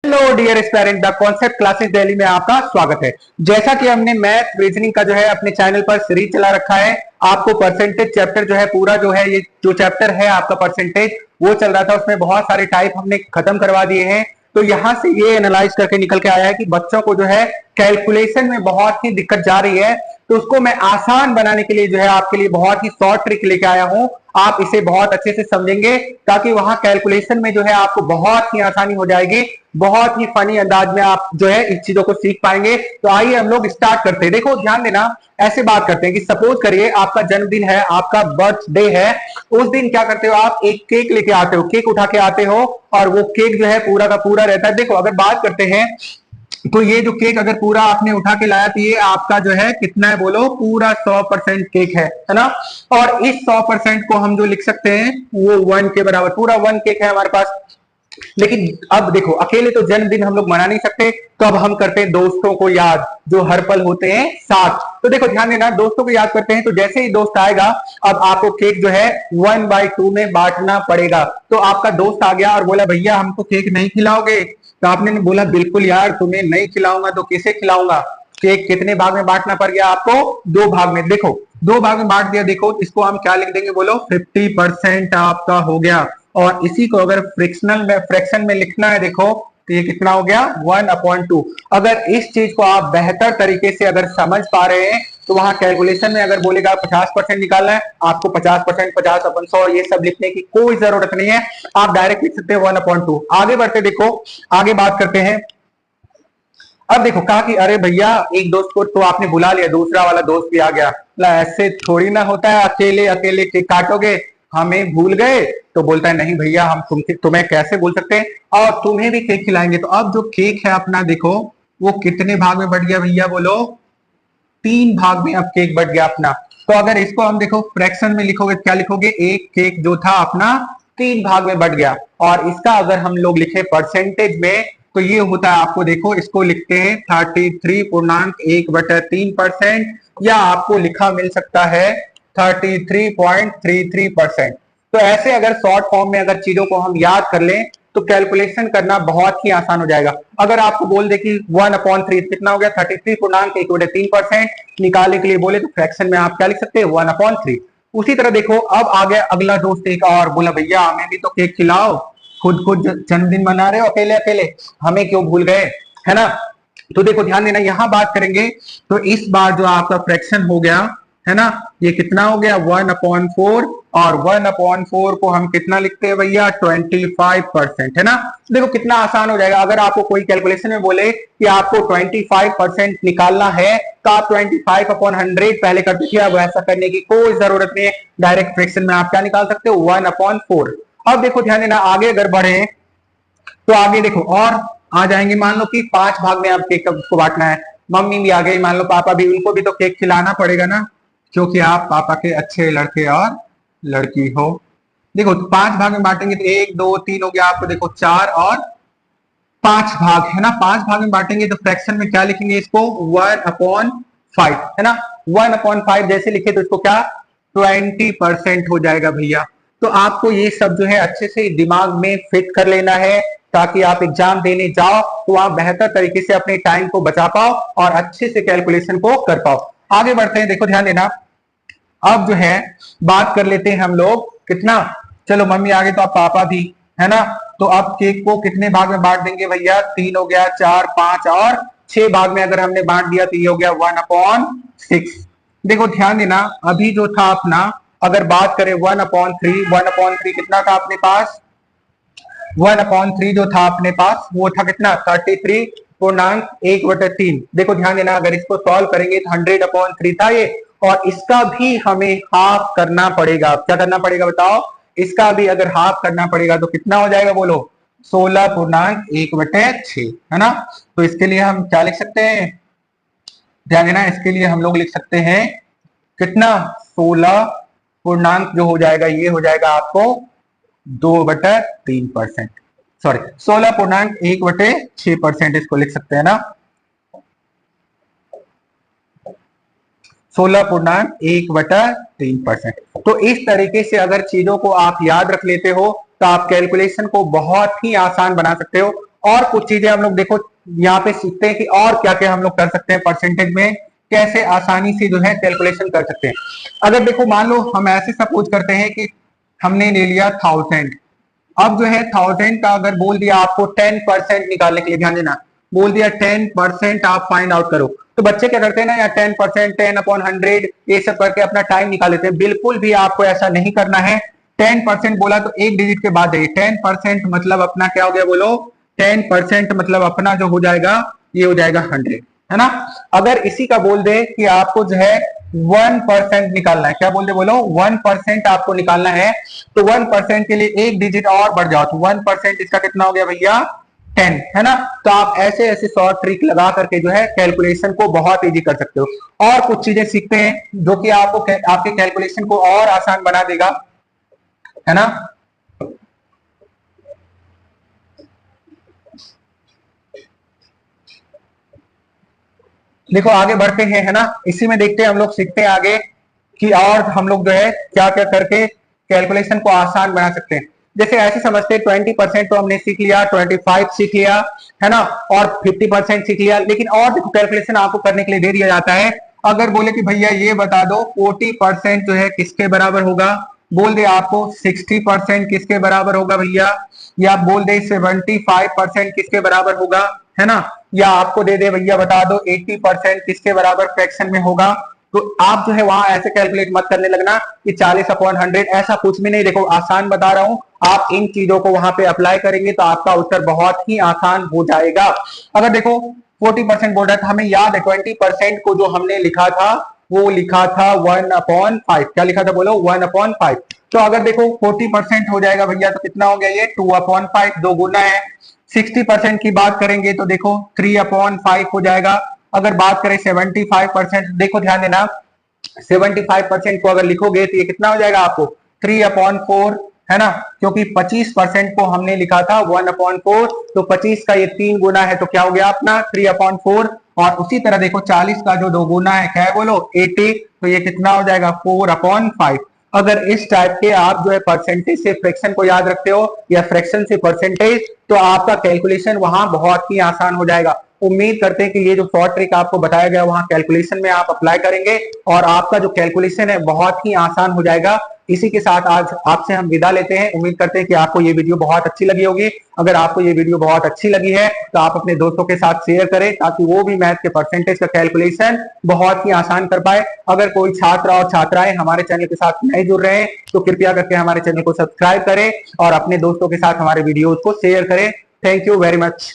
Hello dear aspirant, the concept classes Delhi में आपका स्वागत है। जैसा कि हमने मैथ रीजनिंग का जो है अपने चैनल पर सीरीज चला रखा है। आपको परसेंटेज चैप्टर जो है पूरा जो है ये जो चैप्टर है आपका परसेंटेज वो चल रहा था, उसमें बहुत सारे टाइप हमने खत्म करवा दिए हैं। तो यहां से ये एनालाइज करके निकल के आया है कि बच्चों को जो है कैलकुलेशन में बहुत ही दिक्कत जा रही है। तो उसको मैं आसान बनाने के लिए जो है आपके लिए बहुत ही शॉर्ट ट्रिक लेके आया हूं। आप इसे बहुत अच्छे से समझेंगे ताकि वहां कैलकुलेशन में जो है आपको बहुत ही आसानी हो जाएगी। बहुत ही फनी अंदाज में आप जो है इस चीजों को सीख पाएंगे। तो आइए हम लोग स्टार्ट करते हैं। देखो ध्यान देना, ऐसे बात करते हैं कि सपोज करिए आपका जन्मदिन है, आपका बर्थडे है। उस दिन क्या करते हो, आप एक केक लेके आते हो, केक उठा के आते हो और वो केक जो है पूरा का पूरा रहता है। देखो अगर बात करते हैं तो ये जो केक अगर पूरा आपने उठा के लाया तो ये आपका जो है कितना है बोलो, पूरा 100% केक है ना। और इस 100% को हम जो लिख सकते हैं वो 1 के बराबर, पूरा 1 केक है हमारे पास। लेकिन अब देखो अकेले तो जन्मदिन हम लोग मना नहीं सकते, तो अब हम करते हैं दोस्तों को याद जो हर पल होते हैं साथ। तो देखो ध्यान देना, दोस्तों को याद करते हैं तो जैसे ही दोस्त आएगा अब आपको केक जो है 1/2 में बांटना पड़ेगा। तो आपका दोस्त आ गया और बोला भैया हमको केक नहीं खिलाओगे, तो आपने बोला बिल्कुल यार तुम्हें नहीं खिलाऊंगा तो किसे खिलाऊंगा। केक कितने भाग में बांटना पड़ गया आपको, 2 भाग में। देखो 2 भाग में बांट दिया। देखो इसको हम क्या लिख देंगे बोलो, 50% आपका हो गया। और इसी को अगर फ्रैक्शन में लिखना है देखो तो ये कितना हो गया, 1/2। अगर इस चीज को आप बेहतर तरीके से अगर समझ पा रहे हैं तो वहां कैलकुलेशन में अगर बोलेगा 50% निकालना है आपको 50%, 50/100 ये सब लिखने की कोई जरूरत नहीं है। आप डायरेक्ट लिख सकते हैं 1/2। आगे बढ़ते, देखो आगे बात करते हैं। अब देखो कहा कि अरे भैया एक दोस्त को तो आपने बुला लिया, दूसरा वाला दोस्त भी आ गया। ऐसे थोड़ी ना होता है, अकेले अकेले केक काटोगे, हमें भूल गए। तो बोलता है नहीं भैया हम तुम्हें कैसे भूल सकते हैं, और तुम्हें भी केक खिलाएंगे। तो अब जो केक है अपना देखो वो कितने भाग में बढ़ गया भैया बोलो, 3 भाग में अब केक बढ़ गया अपना। तो अगर इसको हम देखो फ्रैक्शन में लिखोगे क्या लिखोगे, एक केक जो था अपना 3 भाग में बढ़ गया। और इसका अगर हम लोग लिखे परसेंटेज में तो ये होता है, आपको देखो इसको लिखते हैं 33.1/3%, या आपको लिखा मिल सकता है 33.33%। तो ऐसे अगर शॉर्ट फॉर्म में अगर चीजों को हम याद कर लें तो कैलकुलेशन करना बहुत ही आसान हो जाएगा। अगर आपको बोल दे कि 1/3 कितना हो गया, 33.1/3% निकालने के लिए बोले तो फ्रैक्शन में आप क्या लिख सकते हैं, 1/3। उसी तरह देखो अब आ गया अगला दोस्त एक और, बोला भैया हमें भी तो केक खिलाओ, खुद खुद जन्मदिन मना रहे हो अकेले अकेले, हमें क्यों भूल गए, है ना। तो देखो ध्यान देना, यहां बात करेंगे तो इस बार जो आपका फ्रैक्शन हो गया है ना, ये कितना हो गया 1/4। और 1/4 को हम कितना लिखते हैं भैया, 25% है ना। देखो कितना आसान हो जाएगा। अगर आपको कोई कैलकुलेशन में बोले कि आपको 25% निकालना है तो आप 25/100 पहले करते थे, अब ऐसा करने की कोई जरूरत नहीं है। डायरेक्ट फ्रैक्शन में आप क्या निकाल सकते हो, 1/4। अब देखो ध्यान देना, आगे अगर बढ़े तो आगे देखो और आ जाएंगे। मान लो कि 5 भाग में आप केक को बांटना है, मम्मी भी आ गई, मान लो पापा भी, उनको भी तो केक खिलाना पड़ेगा ना, क्योंकि आप पापा के अच्छे लड़के और लड़की हो। देखो 5 भाग में बांटेंगे तो 1 2 3 हो गया, आपको देखो 4 और 5 भाग है ना। 5 भाग में बांटेंगे तो फ्रैक्शन में क्या लिखेंगे इसको, 1/5 है ना। 1/5 जैसे लिखे तो इसको क्या 20% हो जाएगा भैया। तो आपको ये सब जो है अच्छे से दिमाग में फिट कर लेना है ताकि आप एग्जाम देने जाओ तो आप बेहतर तरीके से अपने टाइम को बचा पाओ और अच्छे से कैलकुलेशन को कर पाओ। आगे बढ़ते हैं, देखो ध्यान देना। अब जो है बात कर लेते हैं हम लोग कितना, चलो मम्मी आ गई तो अब पापा भी है ना। तो अब केक को कितने भाग में बांट देंगे भैया, 3 हो गया, 4 5 और 6 भाग में अगर हमने बांट दिया तो ये हो गया 1/6। देखो ध्यान देना, अभी जो था अपना अगर बात करें 1/3 कितना था अपने पास, 1/3 जो था अपने पास वो था कितना, 33.1/3। देखो ध्यान देना, अगर इसको सॉल्व करेंगे तो 100/3 था ये, और इसका भी हमें हाफ करना पड़ेगा। क्या करना पड़ेगा बताओ, इसका भी अगर हाफ करना पड़ेगा तो कितना हो जाएगा बोलो, 16.1/6 है ना। तो इसके लिए हम क्या लिख सकते हैं, ध्यान देना, इसके लिए हम लोग लिख सकते हैं कितना, 16 पूर्णांक जो हो जाएगा ये हो जाएगा आपको 2/3%, सॉरी 16.1/6% इसको लिख सकते हैं ना, 16.1/3%। तो इस तरीके से अगर चीजों को आप याद रख लेते हो तो आप कैलकुलेशन को बहुत ही आसान बना सकते हो। और कुछ चीजें हम लोग देखो यहाँ पे सीखते हैं कि और क्या क्या हम लोग कर सकते हैं परसेंटेज में, कैसे आसानी से जो है कैलकुलेशन कर सकते हैं। अगर देखो मान लो हम ऐसे सपोज करते हैं कि हमने ले लिया 1000, अब जो है 1000 का अगर बोल दिया आपको 10% निकालने के लिए, ध्यान देना, बोल दिया 10% आप फाइंड आउट करो, तो बच्चे क्या करते हैं ना यार 10%, 10/100 ये सब करके अपना टाइम निकाल लेते हैं। बिल्कुल भी आपको ऐसा नहीं करना है। 10% बोला तो एक डिजिट के बाद जाइए। 10% मतलब अपना क्या हो गया बोलो, 10% मतलब अपना जो हो जाएगा ये हो जाएगा 100, है ना। अगर इसी का बोल दे कि आपको जो है 1% निकालना है, क्या बोल दे बोलो, 1% आपको निकालना है, तो 1% के लिए एक डिजिट और बढ़ जाओ, तो 1% इसका कितना हो गया भैया 10, है ना। तो आप ऐसे ऐसे शॉर्ट ट्रिक लगा करके जो है कैलकुलेशन को बहुत इजी कर सकते हो। और कुछ चीजें सीखते हैं जो कि आपको आपके कैलकुलेशन को और आसान बना देगा, है ना। देखो आगे बढ़ते हैं, है ना, इसी में देखते हैं हम लोग, सीखते हैं आगे कि और हम लोग जो है क्या क्या करके कैलकुलेशन को आसान बना सकते हैं। जैसे ऐसे समझते हैं 20% तो हमने सीख लिया, 25 सीख लिया, है ना, और 50% सीख लिया, लेकिन और देखो कैलकुलेशन आपको करने के लिए दे दिया जाता है। अगर बोले कि भैया ये बता दो 40% जो है किसके बराबर होगा, बोल दे आपको 60% किसके बराबर होगा भैया, या बोल दे 75% किसके बराबर होगा, है ना, या आपको दे दे भैया बता दो 80% किसके बराबर फ्रैक्शन में होगा, तो आप जो है वहां ऐसे कैलकुलेट मत करने लगना कि 40/100, ऐसा कुछ भी नहीं। देखो आसान बता रहा हूं, आप इन चीजों को वहां पे अप्लाई करेंगे तो आपका उत्तर बहुत ही आसान हो जाएगा। अगर देखो 40% बोल रहा है तो हमें याद है 20% को जो हमने लिखा था वो लिखा था 1/5, क्या लिखा था बोलो 1/5। तो अगर देखो 40% हो जाएगा भैया तो कितना हो गया ये 2/5, दो गुना है। 60% की बात करेंगे तो देखो 3/5 हो जाएगा। अगर बात करें 75%, देखो ध्यान देना 75% को अगर लिखोगे तो ये कितना हो जाएगा आपको 3/4, है ना, क्योंकि 25% को हमने लिखा था 1/4, तो 25 का ये 3 गुना है तो क्या हो गया अपना 3/4। और उसी तरह देखो 40 का जो 2 गुना है क्या है बोलो 80, तो ये कितना हो जाएगा 4/5। अगर इस टाइप के आप जो है परसेंटेज से फ्रैक्शन को याद रखते हो या फ्रैक्शन से परसेंटेज, तो आपका कैलकुलेशन वहां बहुत ही आसान हो जाएगा। उम्मीद करते हैं कि ये जो शॉर्ट ट्रिक आपको बताया गया वहां कैलकुलेशन में आप अप्लाई करेंगे और आपका जो कैलकुलेशन है बहुत ही आसान हो जाएगा। इसी के साथ आज आपसे हम विदा लेते हैं। उम्मीद करते हैं कि आपको ये वीडियो बहुत अच्छी लगी होगी। अगर आपको ये वीडियो बहुत अच्छी लगी है तो आप अपने दोस्तों के साथ शेयर करें ताकि वो भी मैथ के परसेंटेज का कैलकुलेशन बहुत ही आसान कर पाए। अगर कोई छात्र और छात्राएं हमारे चैनल के साथ नए जुड़ रहे हैं तो कृपया करके हमारे चैनल को सब्सक्राइब करें और अपने दोस्तों के साथ हमारे वीडियोज को शेयर करें। Thank you very much.